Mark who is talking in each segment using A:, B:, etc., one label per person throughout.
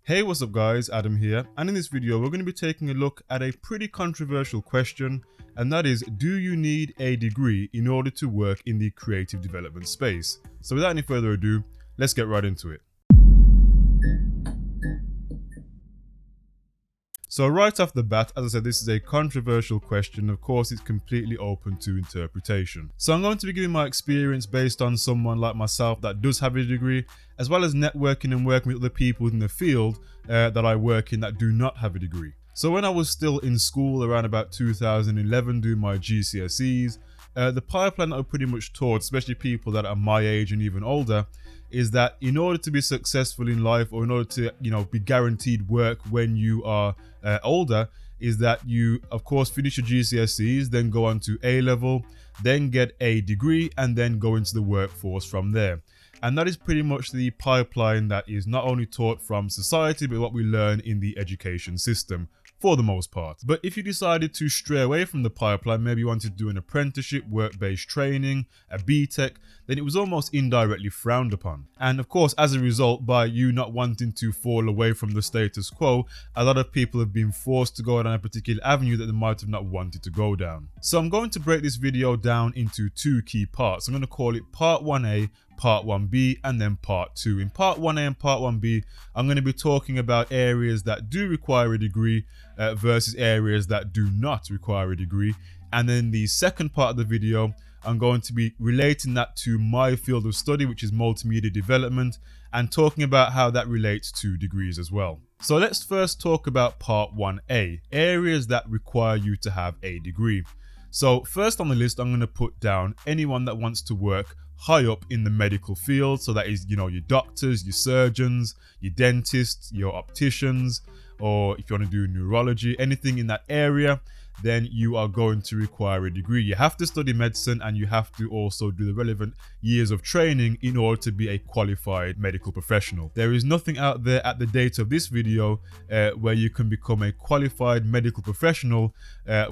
A: Hey, what's up guys, Adam here, and in this video we're going to be taking a look at a pretty controversial question, and that is, do you need a degree in order to work in the creative development space? So without any further ado, let's get right into it. So right off the bat, as I said, this is a controversial question. Of course, it's completely open to interpretation. So I'm going to be giving my experience based on someone like myself that does have a degree, as well as networking and working with other people in the field that I work in that do not have a degree. So when I was still in school around about 2011 doing my GCSEs, the pipeline that I pretty much taught, especially people that are my age and even older, is that in order to be successful in life, or in order to be guaranteed work when you are older, is that you of course finish your GCSEs, then go on to A level, then get a degree, and then go into the workforce from there. And that is pretty much the pipeline that is not only taught from society, but what we learn in the education system for the most part. But if you decided to stray away from the pipeline, maybe you wanted to do an apprenticeship, work-based training, a BTEC, then it was almost indirectly frowned upon. And of course, as a result, by you not wanting to fall away from the status quo, a lot of people have been forced to go down a particular avenue that they might have not wanted to go down. So I'm going to break this video down into two key parts. I'm going to call it Part 1A, Part 1B, and then Part 2. In Part 1A and Part 1B, I'm going to be talking about areas that do require a degree versus areas that do not require a degree. And then the second part of the video, I'm going to be relating that to my field of study, which is multimedia development, and talking about how that relates to degrees as well. So let's first talk about Part 1A, areas that require you to have a degree. So first on the list, I'm going to put down anyone that wants to work high up in the medical field. So that is, your doctors, your surgeons, your dentists, your opticians, or if you want to do neurology, anything in that area, then you are going to require a degree. You have to study medicine, and you have to also do the relevant years of training in order to be a qualified medical professional. There is nothing out there at the date of this video where you can become a qualified medical professional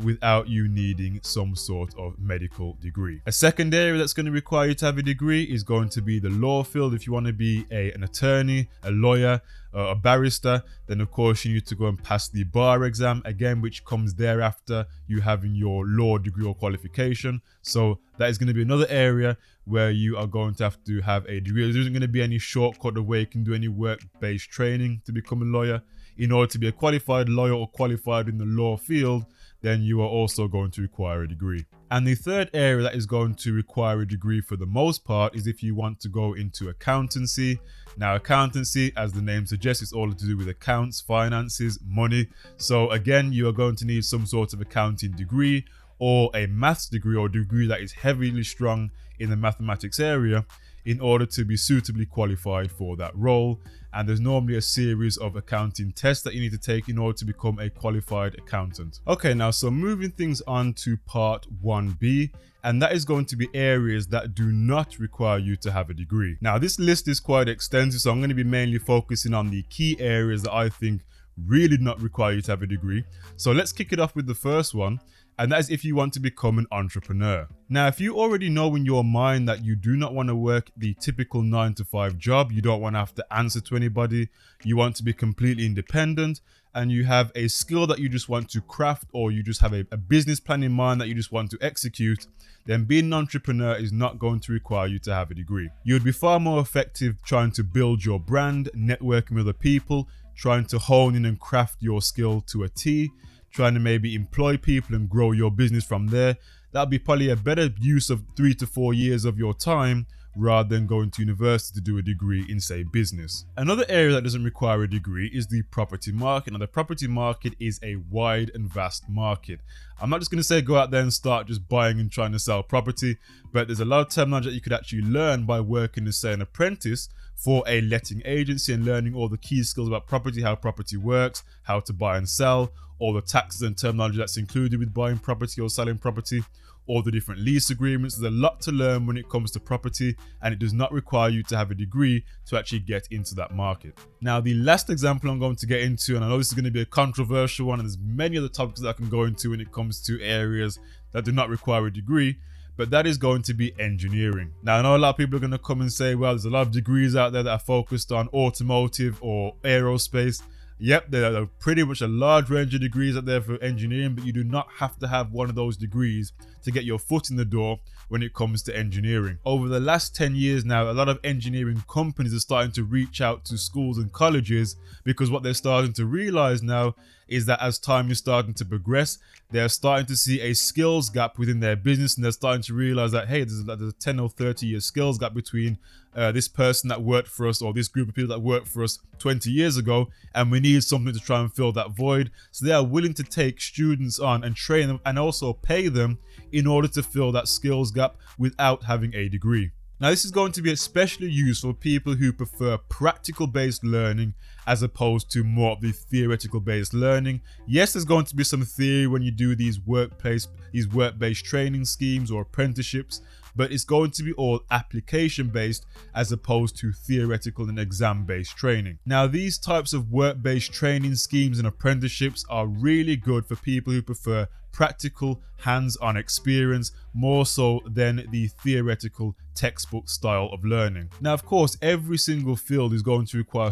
A: without you needing some sort of medical degree. A second area that's going to require you to have a degree is going to be the law field. If you want to be an attorney, a lawyer, a barrister, then of course you need to go and pass the bar exam again, which comes thereafter you having your law degree or qualification. So that is going to be another area where you are going to have a degree. There isn't going to be any shortcut of where you can do any work-based training to become a lawyer. In order to be a qualified lawyer or qualified in the law field, then you are also going to require a degree. And the third area that is going to require a degree for the most part is if you want to go into accountancy. Now, accountancy, as the name suggests, is all to do with accounts, finances, money. So again, you are going to need some sort of accounting degree, or a maths degree, or a degree that is heavily strong in the mathematics area, in order to be suitably qualified for that role. And there's normally a series of accounting tests that you need to take in order to become a qualified accountant. Okay, now so moving things on to Part 1B, and that is going to be areas that do not require you to have a degree. Now this list is quite extensive, so I'm going to be mainly focusing on the key areas that I think really do not require you to have a degree. So let's kick it off with the first one, and that is if you want to become an entrepreneur. Now, if you already know in your mind that you do not want to work the typical 9-to-5 job, you don't want to have to answer to anybody, you want to be completely independent, and you have a skill that you just want to craft, or you just have a business plan in mind that you just want to execute, then being an entrepreneur is not going to require you to have a degree. You would be far more effective trying to build your brand, networking with other people, trying to hone in and craft your skill to a T, trying to maybe employ people and grow your business from there. That'd be probably a better use of 3 to 4 years of your time, rather than going to university to do a degree in, say, business. Another area that doesn't require a degree is the property market. Now, the property market is a wide and vast market. I'm not just going to say go out there and start just buying and trying to sell property, but there's a lot of terminology that you could actually learn by working as, say, an apprentice for a letting agency, and learning all the key skills about property, how property works, how to buy and sell, all the taxes and terminology that's included with buying property or selling property, all the different lease agreements. There's a lot to learn when it comes to property, and it does not require you to have a degree to actually get into that market. Now, the last example I'm going to get into, and I know this is going to be a controversial one, and there's many other topics that I can go into when it comes to areas that do not require a degree, but that is going to be engineering. Now, I know a lot of people are going to come and say, well, there's a lot of degrees out there that are focused on automotive or aerospace. Yep, there are pretty much a large range of degrees out there for engineering, but you do not have to have one of those degrees to get your foot in the door when it comes to engineering. Over the last 10 years now, a lot of engineering companies are starting to reach out to schools and colleges, because what they're starting to realize now is that as time is starting to progress, they're starting to see a skills gap within their business, and they're starting to realize that, hey, there's a 10 or 30 year skills gap between this person that worked for us, or this group of people that worked for us 20 years ago, and we need something to try and fill that void. So they are willing to take students on and train them and also pay them in order to fill that skills gap without having a degree. Now, this is going to be especially useful for people who prefer practical-based learning as opposed to more of the theoretical-based learning. Yes, there's going to be some theory when you do these work-based training schemes or apprenticeships, but it's going to be all application-based as opposed to theoretical and exam-based training. Now, these types of work-based training schemes and apprenticeships are really good for people who prefer practical, hands-on experience more so than the theoretical textbook style of learning. Now, of course, every single field is going to require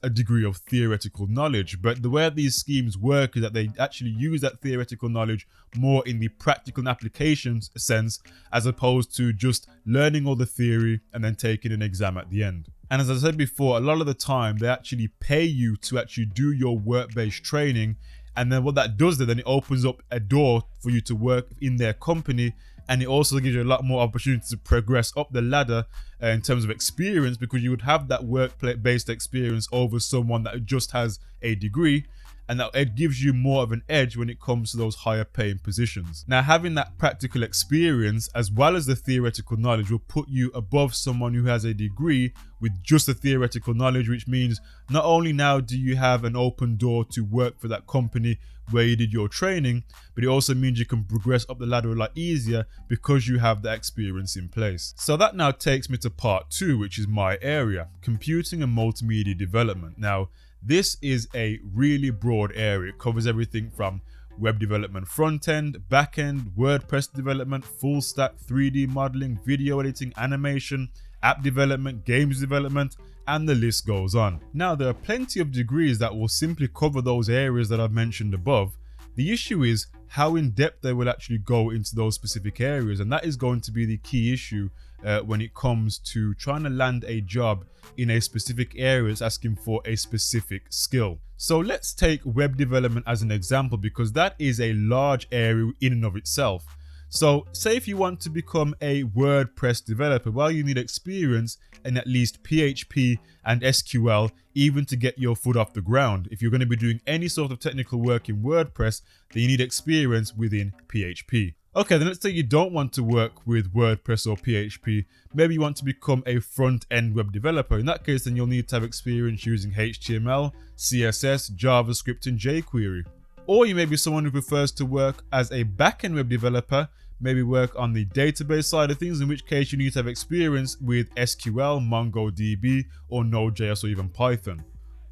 A: a degree of theoretical knowledge, but the way these schemes work is that they actually use that theoretical knowledge more in the practical and applications sense, as opposed to just learning all the theory and then taking an exam at the end. And as I said before, a lot of the time they actually pay you to actually do your work-based training, and then what that does then it opens up a door for you to work in their company, and it also gives you a lot more opportunity to progress up the ladder in terms of experience, because you would have that work-based experience over someone that just has a degree, and that it gives you more of an edge when it comes to those higher paying positions. Now, having that practical experience as well as the theoretical knowledge will put you above someone who has a degree with just the theoretical knowledge, which means not only now do you have an open door to work for that company where you did your training, but it also means you can progress up the ladder a lot easier because you have that experience in place. So that now takes me to part 2, which is my area, computing and multimedia development. Now, this is a really broad area. It covers everything from web development front end, back end, WordPress development, full stack, 3D modeling, video editing, animation, app development, games development, and the list goes on. Now, there are plenty of degrees that will simply cover those areas that I've mentioned above. The issue is how in depth they will actually go into those specific areas, and that is going to be the key issue when it comes to trying to land a job in a specific area that's asking for a specific skill. So let's take web development as an example, because that is a large area in and of itself. So say if you want to become a WordPress developer, well, you need experience in at least PHP and SQL even to get your foot off the ground. If you're going to be doing any sort of technical work in WordPress, then you need experience within PHP. Okay, then let's say you don't want to work with WordPress or PHP. Maybe you want to become a front-end web developer. In that case, then you'll need to have experience using HTML, CSS, JavaScript, and jQuery. Or you may be someone who prefers to work as a back-end web developer, maybe work on the database side of things, in which case you need to have experience with SQL, MongoDB, or Node.js, or even Python.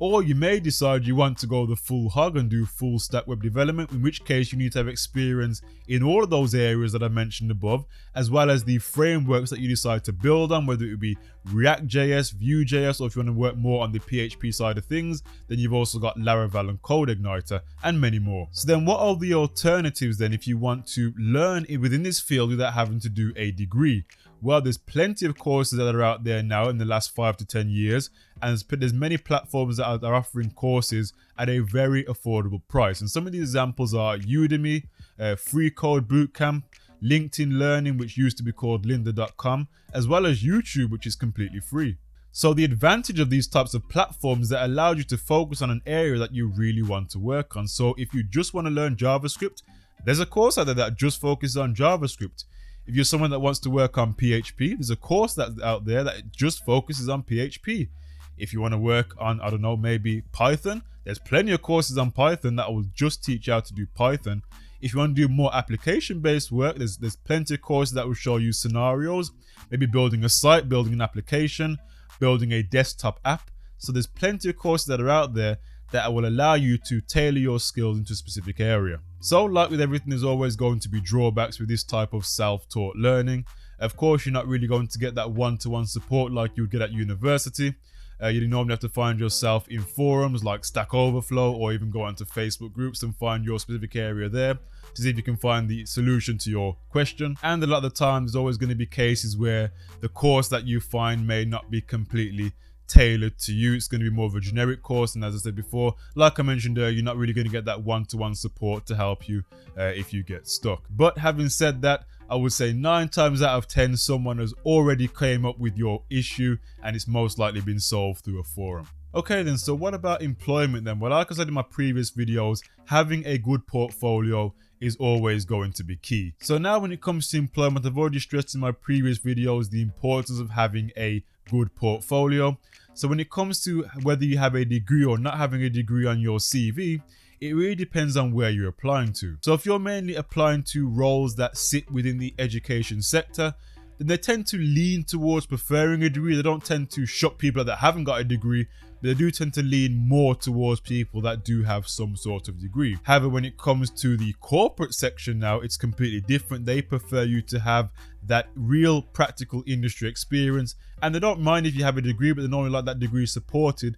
A: Or you may decide you want to go the full hog and do full stack web development, in which case you need to have experience in all of those areas that I mentioned above, as well as the frameworks that you decide to build on, whether it be React.js, Vue.js, or if you want to work more on the PHP side of things, then you've also got Laravel and CodeIgniter, and many more. So then what are the alternatives then if you want to learn within this field without having to do a degree? Well, there's plenty of courses that are out there now in the last 5 to 10 years, and there's many platforms that are offering courses at a very affordable price. And some of these examples are Udemy, FREECODECAMP, LinkedIn Learning, which used to be called lynda.com, as well as YouTube, which is completely free. So the advantage of these types of platforms is that allows you to focus on an area that you really want to work on. So if you just want to learn JavaScript, there's a course out there that just focuses on JavaScript. If you're someone that wants to work on PHP, there's a course that's out there that just focuses on PHP. If you want to work on, I don't know, maybe Python, there's plenty of courses on Python that will just teach you how to do Python. If you want to do more application-based work, there's plenty of courses that will show you scenarios, maybe building a site, building an application, building a desktop app. So there's plenty of courses that are out there that will allow you to tailor your skills into a specific area. So like with everything, there's always going to be drawbacks with this type of self-taught learning. Of course, you're not really going to get that one-to-one support like you would get at university. You normally have to find yourself in forums like Stack Overflow, or even go onto Facebook groups and find your specific area there to see if you can find the solution to your question. And a lot of the time, there's always going to be cases where the course that you find may not be completely tailored to you. It's going to be more of a generic course, and as I said before, like I mentioned earlier, you're not really going to get that one-to-one support to help you if you get stuck. But having said that, I would say 9 times out of 10 someone has already came up with your issue, and it's most likely been solved through a forum. Okay then, so what about employment then? Well, like I said in my previous videos, having a good portfolio is always going to be key. So now when it comes to employment, I've already stressed in my previous videos the importance of having a good portfolio. So when it comes to whether you have a degree or not having a degree on your CV, it really depends on where you're applying to. So if you're mainly applying to roles that sit within the education sector, then they tend to lean towards preferring a degree. They don't tend to shock people that haven't got a degree, but they do tend to lean more towards people that do have some sort of degree. However, when it comes to the corporate section now, it's completely different. They prefer you to have that real practical industry experience, and they don't mind if you have a degree, but they normally like that degree supported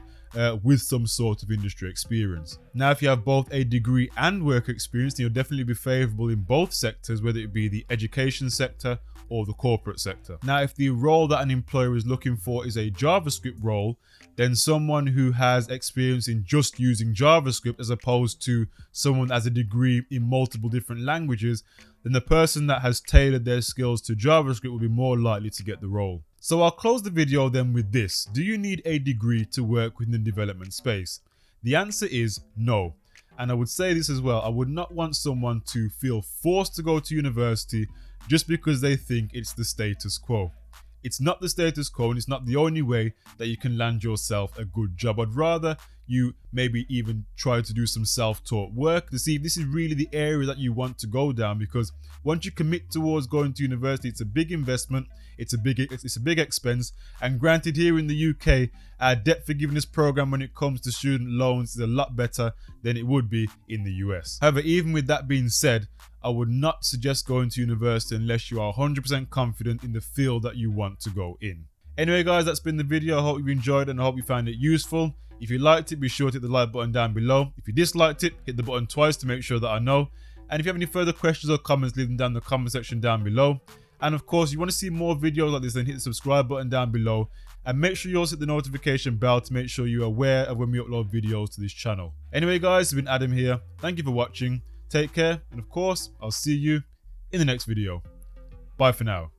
A: with some sort of industry experience. Now, if you have both a degree and work experience, then you'll definitely be favorable in both sectors, whether it be the education sector or the corporate sector. Now, if the role that an employer is looking for is a JavaScript role, then someone who has experience in just using JavaScript as opposed to someone that has a degree in multiple different languages, then the person that has tailored their skills to JavaScript will be more likely to get the role. So I'll close the video then with this. Do you need a degree to work within the development space? The answer is no. And I would say this as well. I would not want someone to feel forced to go to university just because they think it's the status quo. It's not the status quo, and it's not the only way that you can land yourself a good job. I'd rather you maybe even try to do some self-taught work to see if this is really the area that you want to go down, because once you commit towards going to university, it's a big investment, it's a big expense, and granted, here in the UK, our debt forgiveness program when it comes to student loans is a lot better than it would be in the US. However, even with that being said, I would not suggest going to university unless you are 100% confident in the field that you want to go in. Anyway guys, that's been the video. I hope you enjoyed it and I hope you found it useful. If you liked it, be sure to hit the like button down below. If you disliked it, hit the button twice to make sure that I know. And if you have any further questions or comments, leave them down in the comment section down below. And of course, if you want to see more videos like this, then hit the subscribe button down below. And make sure you also hit the notification bell to make sure you're aware of when we upload videos to this channel. Anyway guys, it's been Adam here. Thank you for watching. Take care, and of course, I'll see you in the next video. Bye for now.